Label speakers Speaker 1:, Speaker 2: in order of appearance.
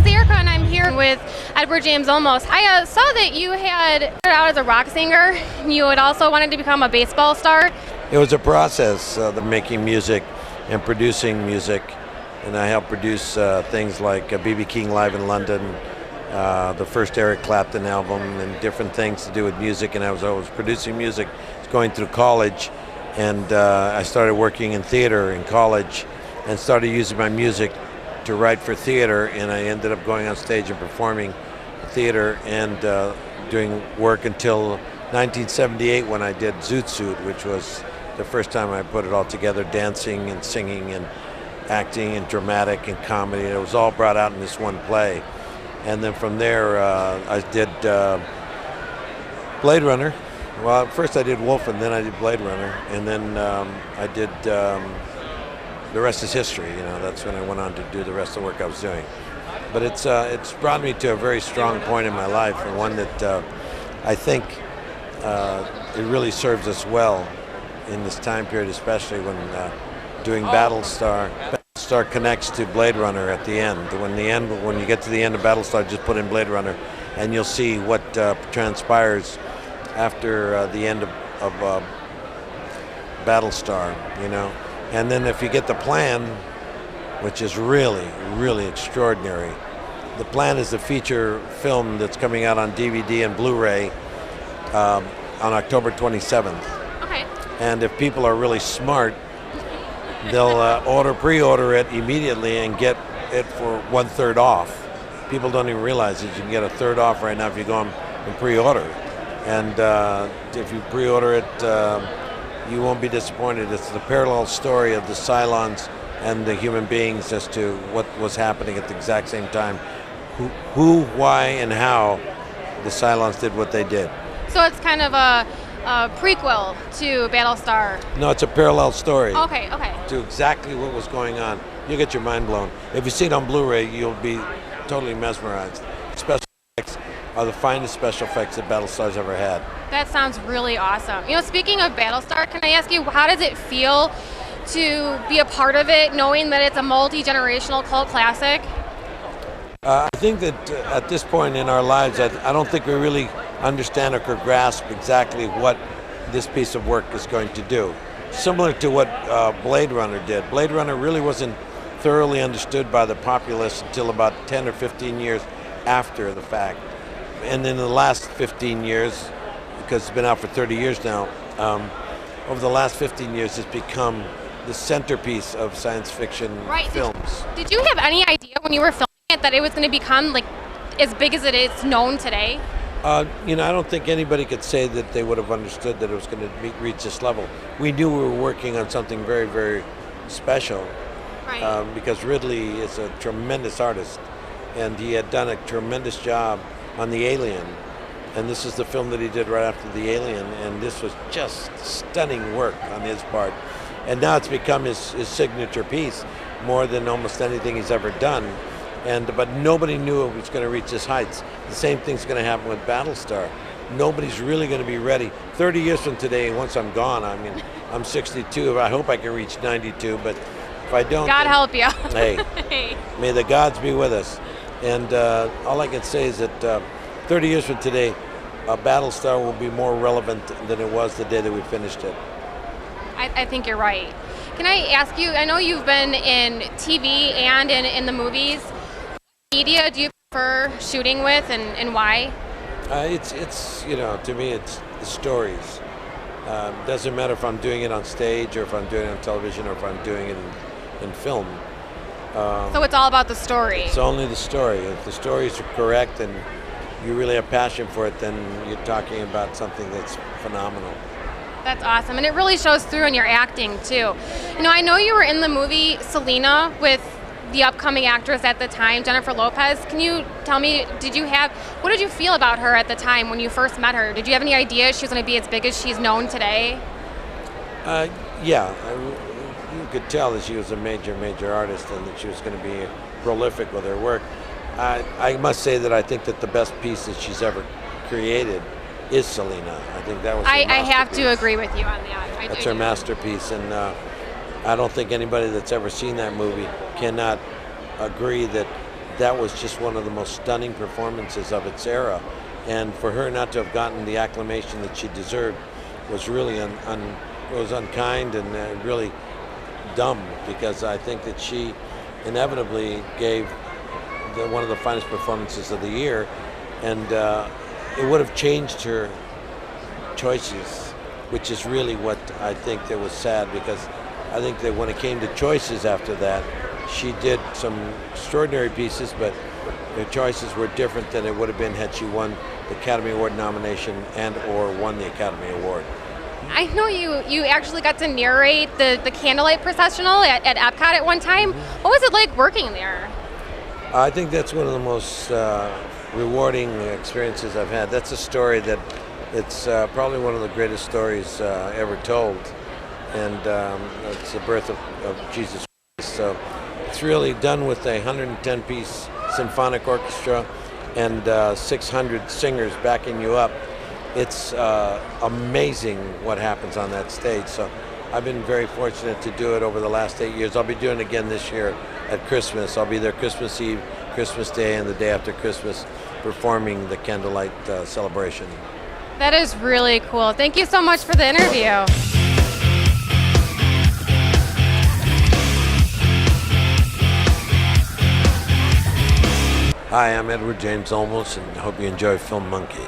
Speaker 1: is Erica, and I'm here with Edward James Olmos. I saw that you had started out as a rock singer. You had also wanted to become a baseball star.
Speaker 2: It was a process of making music and producing music, and I helped produce things like B.B. King Live in London, the first Eric Clapton album, and different things to do with music. And I was producing music going through college, and I started working in theater in college and started using my music to write for theater, and I ended up going on stage and performing theater and doing work until 1978 when I did Zoot Suit, which was the first time I put it all together, dancing and singing and acting and dramatic and comedy. It was all brought out in this one play. And then from there I did Blade Runner. Well, first I did Wolf, and then I did Blade Runner, and then I did the rest is history. You know, that's when I went on to do the rest of the work I was doing. But it's brought me to a very strong point in my life, and one that I think it really serves us well in this time period, especially when doing Battlestar. Battlestar connects to Blade Runner at the end. When you get to the end of Battlestar, just put in Blade Runner, and you'll see what transpires after the end of Battlestar. You know. And then if you get the plan, which is really, really extraordinary, the plan is a feature film that's coming out on DVD and Blu-ray on October 27th.
Speaker 1: Okay.
Speaker 2: And if people are really smart, they'll pre-order it immediately and get it for 1/3 off. People don't even realize that you can get 1/3 off right now if you go and pre-order. And if you pre-order it, you won't be disappointed. It's the parallel story of the Cylons and the human beings as to what was happening at the exact same time. Who, why, and how the Cylons did what they did.
Speaker 1: So it's kind of a prequel to Battlestar.
Speaker 2: No, it's a parallel story.
Speaker 1: Okay.
Speaker 2: To exactly what was going on. You'll get your mind blown. If you see it on Blu-ray, you'll be totally mesmerized. Special effects are the finest special effects that Battlestar's ever had.
Speaker 1: That sounds really awesome. You know, speaking of Battlestar, can I ask you, how does it feel to be a part of it, knowing that it's a multi-generational cult classic?
Speaker 2: I think that at this point in our lives, I don't think we really understand or could grasp exactly what this piece of work is going to do. Similar to what Blade Runner did. Blade Runner really wasn't thoroughly understood by the populace until about 10 or 15 years after the fact. And in the last 15 years, because it's been out for 30 years now, over the last 15 years it's become the centerpiece of science fiction films.
Speaker 1: Did you have any idea when you were filming it that it was going to become like as big as it is known today?
Speaker 2: You know, I don't think anybody could say that they would have understood that it was going to reach this level. We knew we were working on something very, very special, because Ridley is a tremendous artist, and he had done a tremendous job on The Alien, and this is the film that he did right after The Alien, and this was just stunning work on his part. And now it's become his signature piece more than almost anything he's ever done. But nobody knew it was going to reach this heights. The same thing's going to happen with Battlestar. Nobody's really going to be ready. 30 years from today, once I'm gone, I mean, I'm 62, I hope I can reach 92, but if I don't...
Speaker 1: God help you.
Speaker 2: Hey, may the gods be with us. And all I can say is that 30 years from today, Battlestar will be more relevant than it was the day that we finished it.
Speaker 1: I think you're right. Can I ask you, I know you've been in TV and in the movies. What media do you prefer shooting with, and why?
Speaker 2: It's you know, to me it's the stories. Doesn't matter if I'm doing it on stage or if I'm doing it on television or if I'm doing it in film.
Speaker 1: So it's all about the story.
Speaker 2: It's only the story. If the stories are correct and you really have passion for it, then you're talking about something that's phenomenal.
Speaker 1: That's awesome, and it really shows through in your acting too. You know, I know you were in the movie Selena with the upcoming actress at the time, Jennifer Lopez. Can you tell me, what did you feel about her at the time when you first met her? Did you have any idea she was going to be as big as she's known today?
Speaker 2: Yeah. You could tell that she was a major artist and that she was going to be prolific with her work. I must say that I think that the best piece that she's ever created is Selena. I think that was her
Speaker 1: I have to agree with you on that.
Speaker 2: That's her masterpiece, and I don't think anybody that's ever seen that movie cannot agree that that was just one of the most stunning performances of its era. And for her not to have gotten the acclamation that she deserved was really was unkind and really dumb, because I think that she inevitably gave one of the finest performances of the year, and it would have changed her choices, which is really what I think that was sad, because I think that when it came to choices after that, she did some extraordinary pieces, but her choices were different than it would have been had she won the Academy Award nomination and or won the Academy Award.
Speaker 1: I know you actually got to narrate the candlelight processional at Epcot at one time. What was it like working there?
Speaker 2: I think that's one of the most rewarding experiences I've had. That's a story that it's probably one of the greatest stories ever told, and it's the birth of Jesus Christ. So it's really done with a 110-piece symphonic orchestra and 600 singers backing you up. It's amazing what happens on that stage. So I've been very fortunate to do it over the last 8 years. I'll be doing it again this year at Christmas. I'll be there Christmas Eve, Christmas Day, and the day after Christmas performing the candlelight celebration.
Speaker 1: That is really cool. Thank you so much for the interview.
Speaker 2: Hi, I'm Edward James Olmos, and I hope you enjoy Film Munkey.